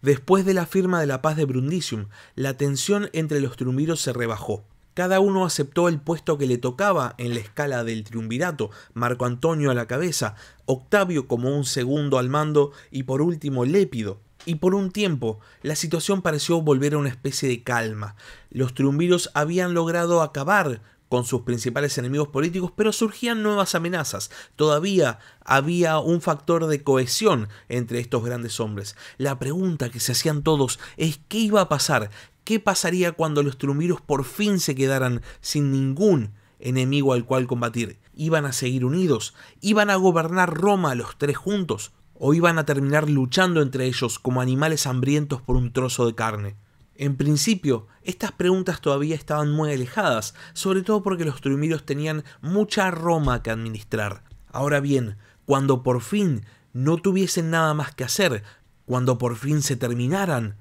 Después de la firma de la paz de Brundisium, la tensión entre los triunviros se rebajó. Cada uno aceptó el puesto que le tocaba en la escala del triunvirato, Marco Antonio a la cabeza, Octavio como un segundo al mando y por último Lépido. Y por un tiempo, la situación pareció volver a una especie de calma. Los triunviros habían logrado acabar con sus principales enemigos políticos, pero surgían nuevas amenazas. Todavía había un factor de cohesión entre estos grandes hombres. La pregunta que se hacían todos es ¿qué iba a pasar? ¿Qué pasaría cuando los triunviros por fin se quedaran sin ningún enemigo al cual combatir? ¿Iban a seguir unidos? ¿Iban a gobernar Roma los tres juntos? ¿O iban a terminar luchando entre ellos como animales hambrientos por un trozo de carne? En principio, estas preguntas todavía estaban muy alejadas, sobre todo porque los triunviros tenían mucha Roma que administrar. Ahora bien, cuando por fin no tuviesen nada más que hacer, cuando por fin se terminaran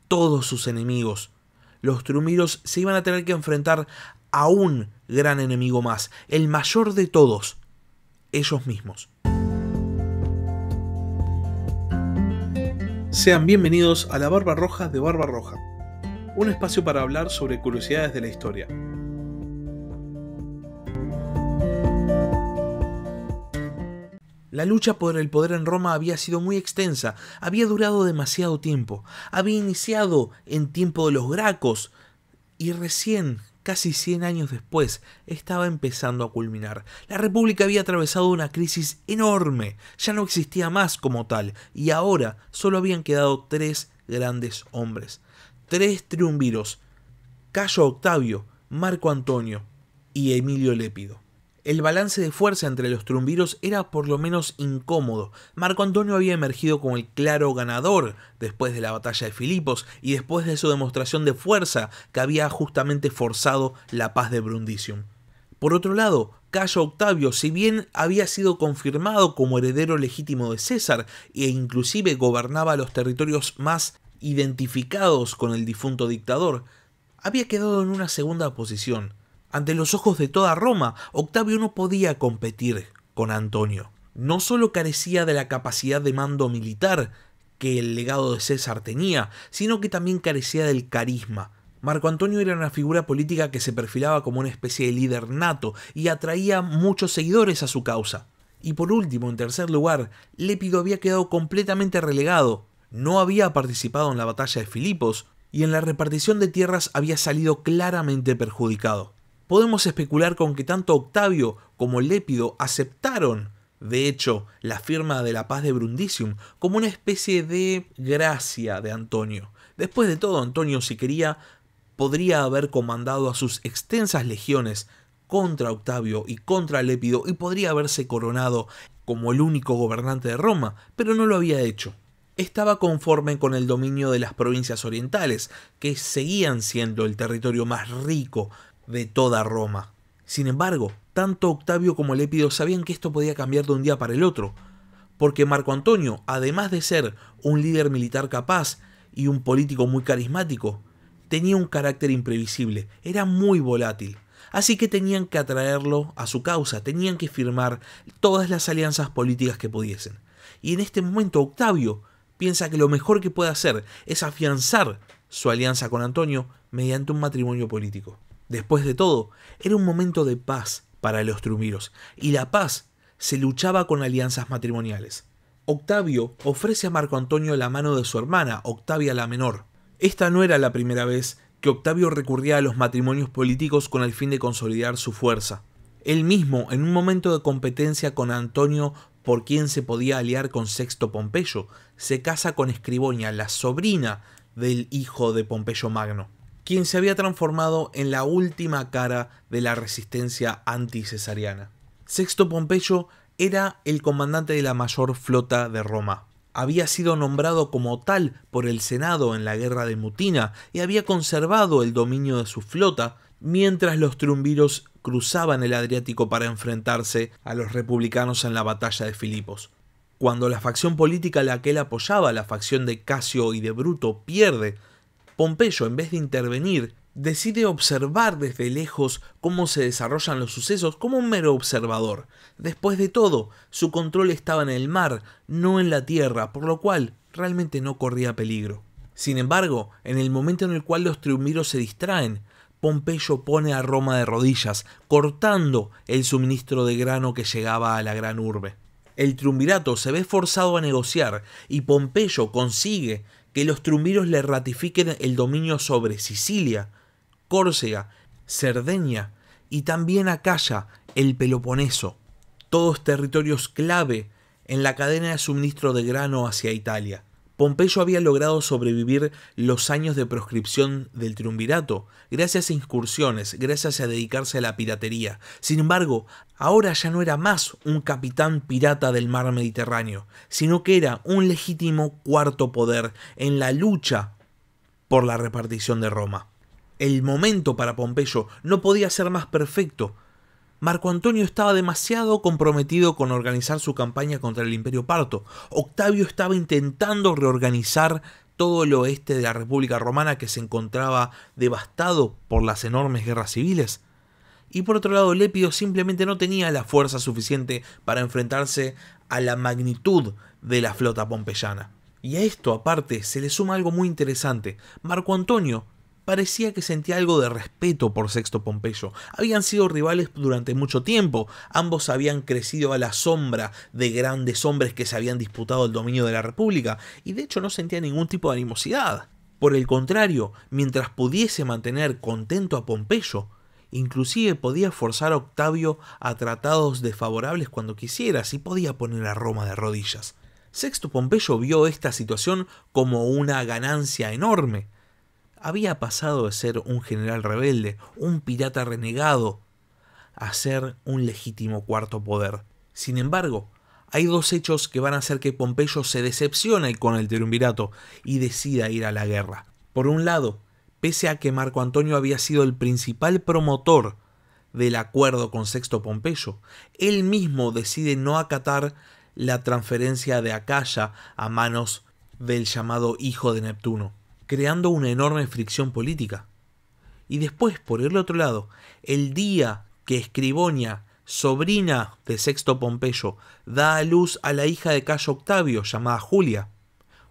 todos sus enemigos, los triunviros se iban a tener que enfrentar a un gran enemigo más, el mayor de todos, ellos mismos. Sean bienvenidos a La Barba Roja de Barba Roja, un espacio para hablar sobre curiosidades de la historia. La lucha por el poder en Roma había sido muy extensa, había durado demasiado tiempo, había iniciado en tiempo de los Gracos y recién, casi 100 años después, estaba empezando a culminar. La República había atravesado una crisis enorme, ya no existía más como tal, y ahora solo habían quedado tres grandes hombres. Tres triunviros, Cayo Octavio, Marco Antonio y Emilio Lépido. El balance de fuerza entre los triunviros era por lo menos incómodo. Marco Antonio había emergido como el claro ganador después de la batalla de Filipos y después de su demostración de fuerza que había justamente forzado la paz de Brundisium. Por otro lado, Cayo Octavio, si bien había sido confirmado como heredero legítimo de César e inclusive gobernaba los territorios más identificados con el difunto dictador, había quedado en una segunda posición. Ante los ojos de toda Roma, Octavio no podía competir con Antonio. No solo carecía de la capacidad de mando militar que el legado de César tenía, sino que también carecía del carisma. Marco Antonio era una figura política que se perfilaba como una especie de líder nato y atraía muchos seguidores a su causa. Y por último, en tercer lugar, Lépido había quedado completamente relegado. No había participado en la batalla de Filipos y en la repartición de tierras había salido claramente perjudicado. Podemos especular con que tanto Octavio como Lépido aceptaron, de hecho, la firma de la paz de Brundisium como una especie de gracia de Antonio. Después de todo, Antonio, si quería, podría haber comandado a sus extensas legiones contra Octavio y contra Lépido y podría haberse coronado como el único gobernante de Roma, pero no lo había hecho. Estaba conforme con el dominio de las provincias orientales, que seguían siendo el territorio más rico de toda Roma. Sin embargo, tanto Octavio como Lépido sabían que esto podía cambiar de un día para el otro, porque Marco Antonio, además de ser un líder militar capaz y un político muy carismático, tenía un carácter imprevisible, era muy volátil. Así que tenían que atraerlo a su causa, tenían que firmar todas las alianzas políticas que pudiesen. Y en este momento Octavio piensa que lo mejor que puede hacer es afianzar su alianza con Antonio mediante un matrimonio político. Después de todo, era un momento de paz para los triunviros, y la paz se luchaba con alianzas matrimoniales. Octavio ofrece a Marco Antonio la mano de su hermana, Octavia la Menor. Esta no era la primera vez que Octavio recurría a los matrimonios políticos con el fin de consolidar su fuerza. Él mismo, en un momento de competencia con Antonio por quien se podía aliar con Sexto Pompeyo, se casa con Escribonia, la sobrina del hijo de Pompeyo Magno, quien se había transformado en la última cara de la resistencia anticesariana. Sexto Pompeyo era el comandante de la mayor flota de Roma. Había sido nombrado como tal por el Senado en la guerra de Mutina y había conservado el dominio de su flota mientras los triunviros cruzaban el Adriático para enfrentarse a los republicanos en la batalla de Filipos. Cuando la facción política a la que él apoyaba, la facción de Casio y de Bruto, pierde, Pompeyo, en vez de intervenir Decide observar desde lejos cómo se desarrollan los sucesos como un mero observador. Después de todo, su control estaba en el mar, no en la tierra, por lo cual realmente no corría peligro. Sin embargo, en el momento en el cual los triunviros se distraen, Pompeyo pone a Roma de rodillas, cortando el suministro de grano que llegaba a la gran urbe. El triunvirato se ve forzado a negociar y Pompeyo consigue que los triunviros le ratifiquen el dominio sobre Sicilia, Córcega, Cerdeña y también Acaya, el Peloponeso, todos territorios clave en la cadena de suministro de grano hacia Italia. Pompeyo había logrado sobrevivir los años de proscripción del triunvirato, gracias a incursiones, gracias a dedicarse a la piratería. Sin embargo, ahora ya no era más un capitán pirata del mar Mediterráneo, sino que era un legítimo cuarto poder en la lucha por la repartición de Roma. El momento para Pompeyo no podía ser más perfecto. Marco Antonio estaba demasiado comprometido con organizar su campaña contra el Imperio Parto. Octavio estaba intentando reorganizar todo el oeste de la República Romana, que se encontraba devastado por las enormes guerras civiles. Y por otro lado, Lépido simplemente no tenía la fuerza suficiente para enfrentarse a la magnitud de la flota pompeyana. Y a esto, aparte, se le suma algo muy interesante. Marco Antonio parecía que sentía algo de respeto por Sexto Pompeyo. Habían sido rivales durante mucho tiempo. Ambos habían crecido a la sombra de grandes hombres que se habían disputado el dominio de la República, y de hecho no sentía ningún tipo de animosidad. Por el contrario, mientras pudiese mantener contento a Pompeyo, inclusive podía forzar a Octavio a tratados desfavorables cuando quisiera, si podía poner a Roma de rodillas. Sexto Pompeyo vio esta situación como una ganancia enorme. Había pasado de ser un general rebelde, un pirata renegado, a ser un legítimo cuarto poder. Sin embargo, hay dos hechos que van a hacer que Pompeyo se decepcione con el triunvirato y decida ir a la guerra. Por un lado, pese a que Marco Antonio había sido el principal promotor del acuerdo con Sexto Pompeyo, él mismo decide no acatar la transferencia de Acaya a manos del llamado hijo de Neptuno, creando una enorme fricción política. Y después, por el otro lado, el día que Escribonia, sobrina de Sexto Pompeyo, da a luz a la hija de Cayo Octavio, llamada Julia,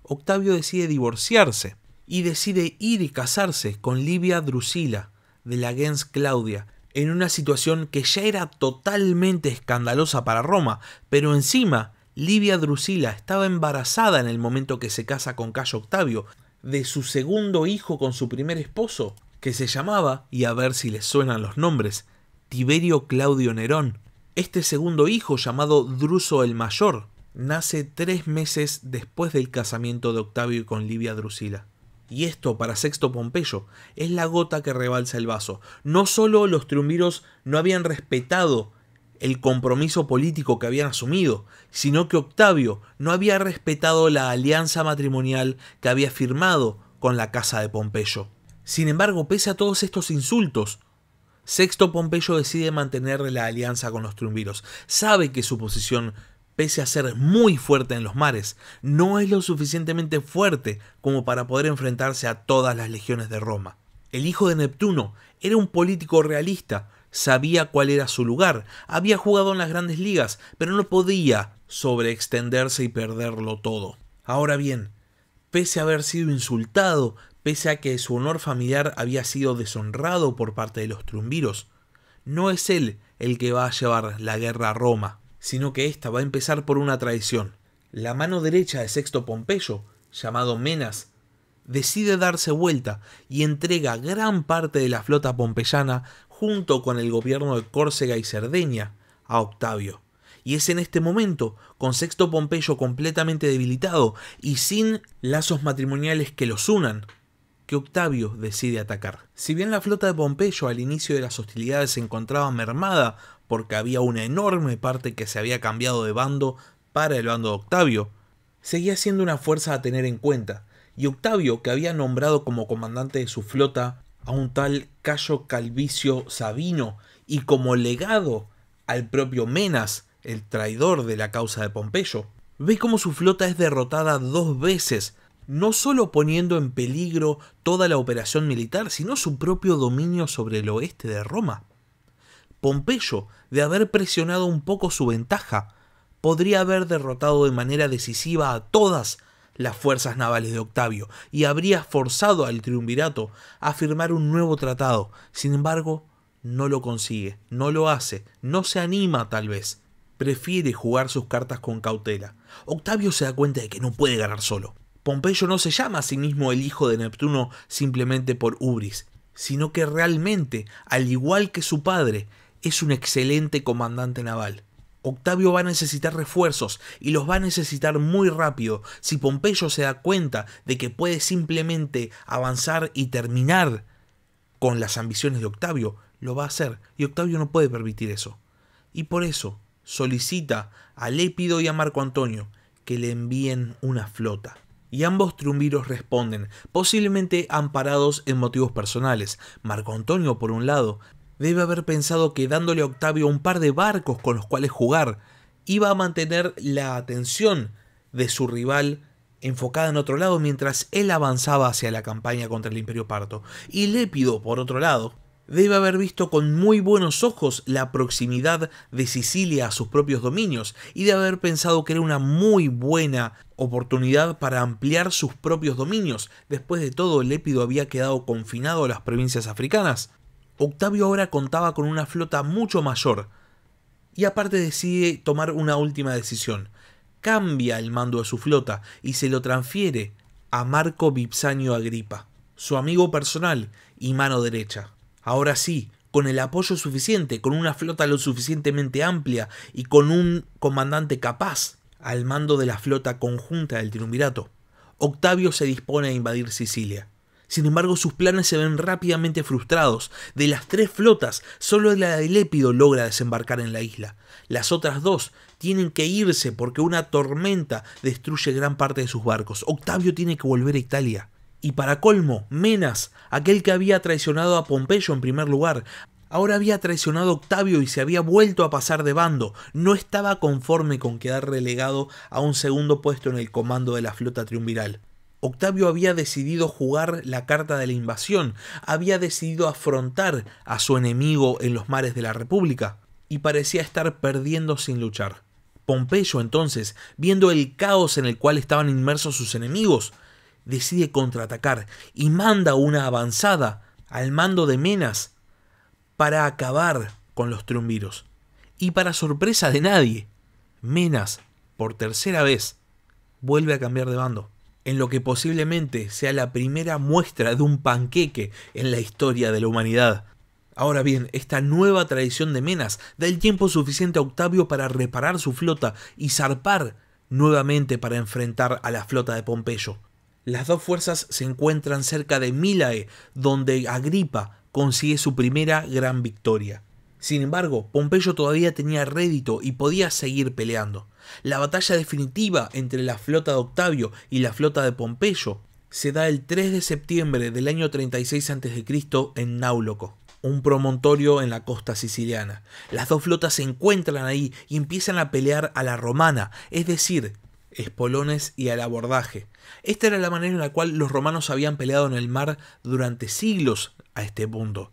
Octavio decide divorciarse y decide ir y casarse con Livia Drusila, de la gens Claudia, en una situación que ya era totalmente escandalosa para Roma, pero encima Livia Drusila estaba embarazada en el momento que se casa con Cayo Octavio, de su segundo hijo con su primer esposo, que se llamaba, y a ver si les suenan los nombres, Tiberio Claudio Nerón. Este segundo hijo, llamado Druso el Mayor, nace 3 meses después del casamiento de Octavio con Livia Drusila. Y esto, para Sexto Pompeyo, es la gota que rebalsa el vaso. No solo los triunviros no habían respetado el compromiso político que habían asumido, sino que Octavio no había respetado la alianza matrimonial que había firmado con la casa de Pompeyo. Sin embargo, pese a todos estos insultos, Sexto Pompeyo decide mantener la alianza con los triunviros. Sabe que su posición, pese a ser muy fuerte en los mares, no es lo suficientemente fuerte como para poder enfrentarse a todas las legiones de Roma. El hijo de Neptuno era un político realista, sabía cuál era su lugar, había jugado en las grandes ligas, pero no podía sobreextenderse y perderlo todo. Ahora bien, pese a haber sido insultado, pese a que su honor familiar había sido deshonrado por parte de los triunviros, no es él el que va a llevar la guerra a Roma, sino que esta va a empezar por una traición. La mano derecha de Sexto Pompeyo, llamado Menas, decide darse vuelta y entrega gran parte de la flota pompeyana junto con el gobierno de Córcega y Cerdeña a Octavio. Y es en este momento, con Sexto Pompeyo completamente debilitado y sin lazos matrimoniales que los unan, que Octavio decide atacar. Si bien la flota de Pompeyo al inicio de las hostilidades se encontraba mermada porque había una enorme parte que se había cambiado de bando para el bando de Octavio, seguía siendo una fuerza a tener en cuenta, y Octavio, que había nombrado como comandante de su flota a un tal Cayo Calvicio Sabino y como legado al propio Menas, el traidor de la causa de Pompeyo, ve cómo su flota es derrotada 2 veces no solo poniendo en peligro toda la operación militar, sino su propio dominio sobre el oeste de Roma. Pompeyo, de haber presionado un poco su ventaja, podría haber derrotado de manera decisiva a todas las fuerzas navales de Octavio y habría forzado al triunvirato a firmar un nuevo tratado. Sin embargo, no lo consigue, no lo hace, no se anima tal vez. Prefiere jugar sus cartas con cautela. Octavio se da cuenta de que no puede ganar solo. Pompeyo no se llama a sí mismo el hijo de Neptuno simplemente por ubris, sino que realmente, al igual que su padre, es un excelente comandante naval. Octavio va a necesitar refuerzos y los va a necesitar muy rápido. Si Pompeyo se da cuenta de que puede simplemente avanzar y terminar con las ambiciones de Octavio, lo va a hacer, y Octavio no puede permitir eso. Y por eso solicita a Lépido y a Marco Antonio que le envíen una flota. Y ambos triunviros responden, posiblemente amparados en motivos personales. Marco Antonio, por un lado, debe haber pensado que dándole a Octavio un par de barcos con los cuales jugar, iba a mantener la atención de su rival enfocada en otro lado mientras él avanzaba hacia la campaña contra el Imperio Parto. Y Lépido, por otro lado, debe haber visto con muy buenos ojos la proximidad de Sicilia a sus propios dominios y debe haber pensado que era una muy buena oportunidad para ampliar sus propios dominios. Después de todo, Lépido había quedado confinado a las provincias africanas. Octavio ahora contaba con una flota mucho mayor y aparte decide tomar una última decisión. Cambia el mando de su flota y se lo transfiere a Marco Vipsanio Agripa, su amigo personal y mano derecha. Ahora sí, con el apoyo suficiente, con una flota lo suficientemente amplia y con un comandante capaz al mando de la flota conjunta del triunvirato, Octavio se dispone a invadir Sicilia. Sin embargo, sus planes se ven rápidamente frustrados. De las 3 flotas, solo la de Lépido logra desembarcar en la isla. Las otras 2 tienen que irse porque una tormenta destruye gran parte de sus barcos. Octavio tiene que volver a Italia. Y para colmo, Menas, aquel que había traicionado a Pompeyo en primer lugar, ahora había traicionado a Octavio y se había vuelto a pasar de bando. No estaba conforme con quedar relegado a un segundo puesto en el comando de la flota triunviral. Octavio había decidido jugar la carta de la invasión, había decidido afrontar a su enemigo en los mares de la República, y parecía estar perdiendo sin luchar. Pompeyo, entonces, viendo el caos en el cual estaban inmersos sus enemigos, decide contraatacar y manda una avanzada al mando de Menas para acabar con los triunviros. Y para sorpresa de nadie, Menas, por tercera vez, vuelve a cambiar de bando, en lo que posiblemente sea la primera muestra de un panqueque en la historia de la humanidad. Ahora bien, esta nueva tradición de Menas da el tiempo suficiente a Octavio para reparar su flota y zarpar nuevamente para enfrentar a la flota de Pompeyo. Las 2 fuerzas se encuentran cerca de Mílae, donde Agripa consigue su primera gran victoria. Sin embargo, Pompeyo todavía tenía rédito y podía seguir peleando. La batalla definitiva entre la flota de Octavio y la flota de Pompeyo se da el 3 de septiembre del año 36 a.C. en Náuloco, un promontorio en la costa siciliana. Las 2 flotas se encuentran ahí y empiezan a pelear a la romana, es decir, espolones y al abordaje. Esta era la manera en la cual los romanos habían peleado en el mar durante siglos a este punto.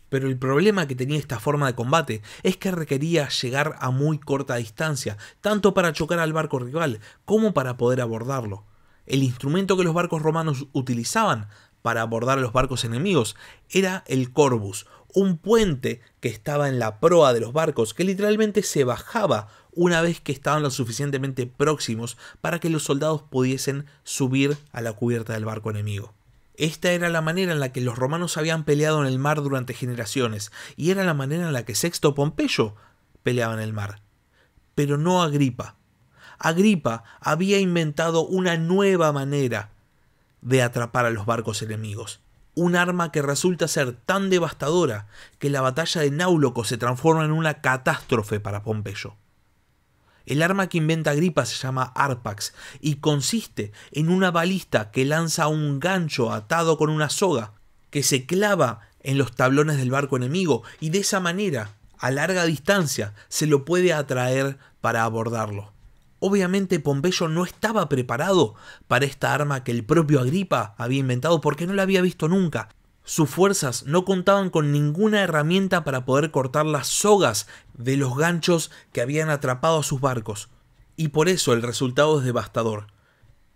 Pero el problema que tenía esta forma de combate es que requería llegar a muy corta distancia, tanto para chocar al barco rival como para poder abordarlo. El instrumento que los barcos romanos utilizaban para abordar a los barcos enemigos era el corbus, un puente que estaba en la proa de los barcos que literalmente se bajaba una vez que estaban lo suficientemente próximos para que los soldados pudiesen subir a la cubierta del barco enemigo. Esta era la manera en la que los romanos habían peleado en el mar durante generaciones, y era la manera en la que Sexto Pompeyo peleaba en el mar. Pero no Agripa. Agripa había inventado una nueva manera de atrapar a los barcos enemigos. Un arma que resulta ser tan devastadora que la batalla de Náuloco se transforma en una catástrofe para Pompeyo. El arma que inventa Agripa se llama Arpax y consiste en una balista que lanza un gancho atado con una soga que se clava en los tablones del barco enemigo y de esa manera, a larga distancia, se lo puede atraer para abordarlo. Obviamente Pompeyo no estaba preparado para esta arma que el propio Agripa había inventado porque no la había visto nunca. Sus fuerzas no contaban con ninguna herramienta para poder cortar las sogas de los ganchos que habían atrapado a sus barcos. Y por eso el resultado es devastador.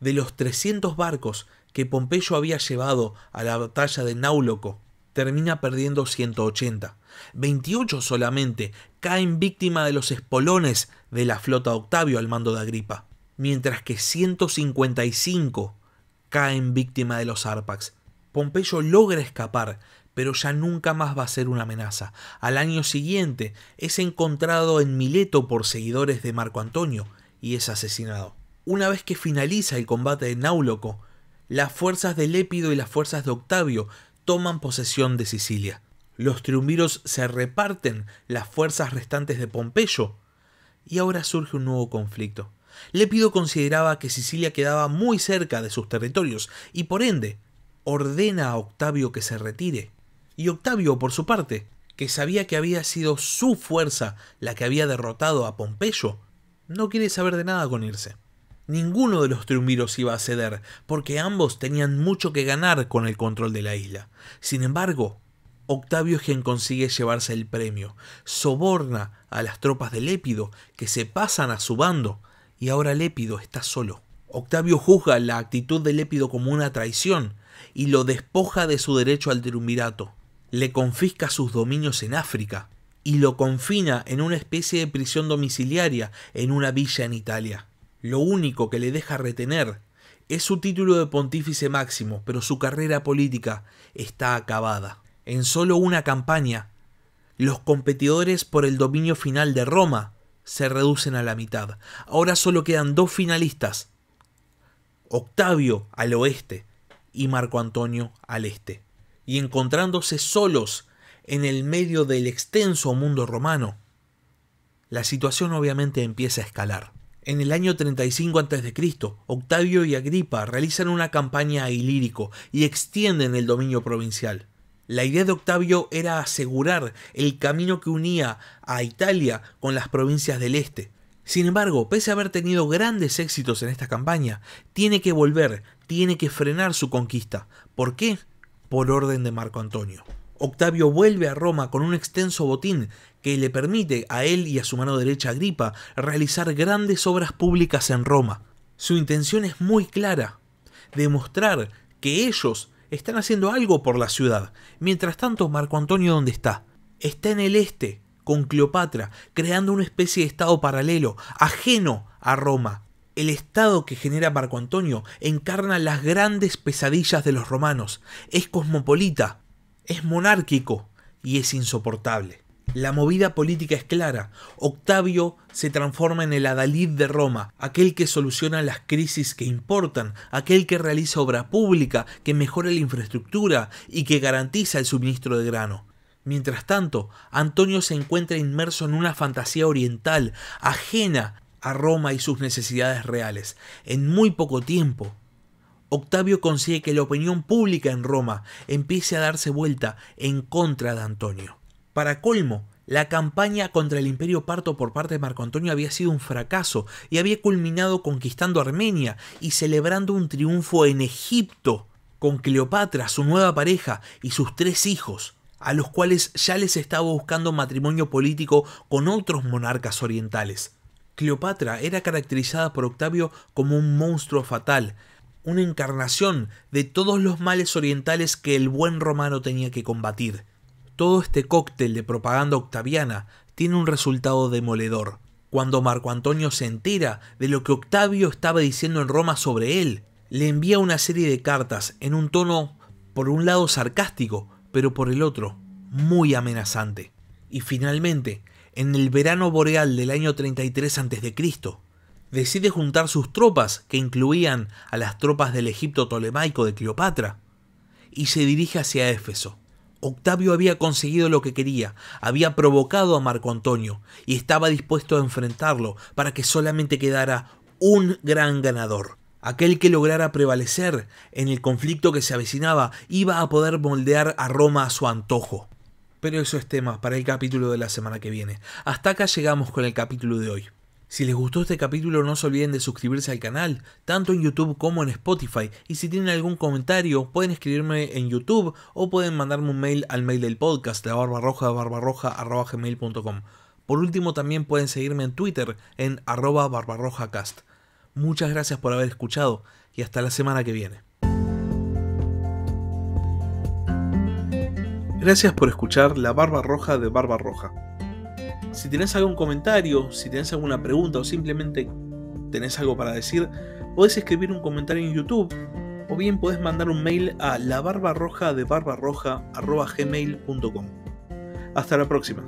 De los 300 barcos que Pompeyo había llevado a la batalla de Náuloco, termina perdiendo 180. 28 solamente caen víctima de los espolones de la flota de Octavio al mando de Agripa, mientras que 155 caen víctima de los Árpax. Pompeyo logra escapar, pero ya nunca más va a ser una amenaza. Al año siguiente es encontrado en Mileto por seguidores de Marco Antonio y es asesinado. Una vez que finaliza el combate de Náuloco, las fuerzas de Lépido y las fuerzas de Octavio toman posesión de Sicilia. Los triunviros se reparten las fuerzas restantes de Pompeyo y ahora surge un nuevo conflicto. Lépido consideraba que Sicilia quedaba muy cerca de sus territorios y por ende ordena a Octavio que se retire. Y Octavio, por su parte, que sabía que había sido su fuerza la que había derrotado a Pompeyo, no quiere saber de nada con irse. Ninguno de los triunviros iba a ceder, porque ambos tenían mucho que ganar con el control de la isla. Sin embargo, Octavio es quien consigue llevarse el premio. Soborna a las tropas de Lépido, que se pasan a su bando, y ahora Lépido está solo. Octavio juzga la actitud de Lépido como una traición, y lo despoja de su derecho al triunvirato. Le confisca sus dominios en África, y lo confina en una especie de prisión domiciliaria en una villa en Italia. Lo único que le deja retener es su título de pontífice máximo, pero su carrera política está acabada. En solo una campaña, los competidores por el dominio final de Roma se reducen a la mitad. Ahora solo quedan 2 finalistas, Octavio al oeste y Marco Antonio al este. Y encontrándose solos en el medio del extenso mundo romano, la situación obviamente empieza a escalar. En el año 35 a.C., Octavio y Agripa realizan una campaña a Ilírico y extienden el dominio provincial. La idea de Octavio era asegurar el camino que unía a Italia con las provincias del este. Sin embargo, pese a haber tenido grandes éxitos en esta campaña, tiene que volver, tiene que frenar su conquista. ¿Por qué? Por orden de Marco Antonio. Octavio vuelve a Roma con un extenso botín que le permite a él y a su mano derecha Agripa realizar grandes obras públicas en Roma. Su intención es muy clara, demostrar que ellos están haciendo algo por la ciudad. Mientras tanto, Marco Antonio, ¿dónde está? Está en el este, con Cleopatra, creando una especie de estado paralelo, ajeno a Roma. El estado que genera Marco Antonio encarna las grandes pesadillas de los romanos. Es cosmopolita, es monárquico y es insoportable. La movida política es clara. Octavio se transforma en el adalid de Roma, aquel que soluciona las crisis que importan, aquel que realiza obra pública, que mejora la infraestructura y que garantiza el suministro de grano. Mientras tanto, Antonio se encuentra inmerso en una fantasía oriental, ajena a Roma y sus necesidades reales. En muy poco tiempo, Octavio consigue que la opinión pública en Roma empiece a darse vuelta en contra de Antonio. Para colmo, la campaña contra el Imperio Parto por parte de Marco Antonio había sido un fracaso y había culminado conquistando Armenia y celebrando un triunfo en Egipto con Cleopatra, su nueva pareja, y sus 3 hijos, a los cuales ya les estaba buscando matrimonio político con otros monarcas orientales. Cleopatra era caracterizada por Octavio como un monstruo fatal, una encarnación de todos los males orientales que el buen romano tenía que combatir. Todo este cóctel de propaganda octaviana tiene un resultado demoledor. Cuando Marco Antonio se entera de lo que Octavio estaba diciendo en Roma sobre él, le envía una serie de cartas en un tono, por un lado sarcástico, pero por el otro, muy amenazante. Y finalmente, en el verano boreal del año 33 a.C., decide juntar sus tropas, que incluían a las tropas del Egipto tolemaico de Cleopatra, y se dirige hacia Éfeso. Octavio había conseguido lo que quería, había provocado a Marco Antonio y estaba dispuesto a enfrentarlo para que solamente quedara un gran ganador. Aquel que lograra prevalecer en el conflicto que se avecinaba iba a poder moldear a Roma a su antojo. Pero eso es tema para el capítulo de la semana que viene. Hasta acá llegamos con el capítulo de hoy. Si les gustó este capítulo, no se olviden de suscribirse al canal, tanto en YouTube como en Spotify, y si tienen algún comentario pueden escribirme en YouTube o pueden mandarme un mail al mail del podcast, labarbarroja@gmail.com. Por último, también pueden seguirme en Twitter en @barbarrojacast. Muchas gracias por haber escuchado y hasta la semana que viene. Gracias por escuchar La Barba Roja de Barbarroja. Si tenés algún comentario, si tenés alguna pregunta o simplemente tenés algo para decir, podés escribir un comentario en YouTube o bien podés mandar un mail a labarbarrojadebarbarroja@gmail.com. Hasta la próxima.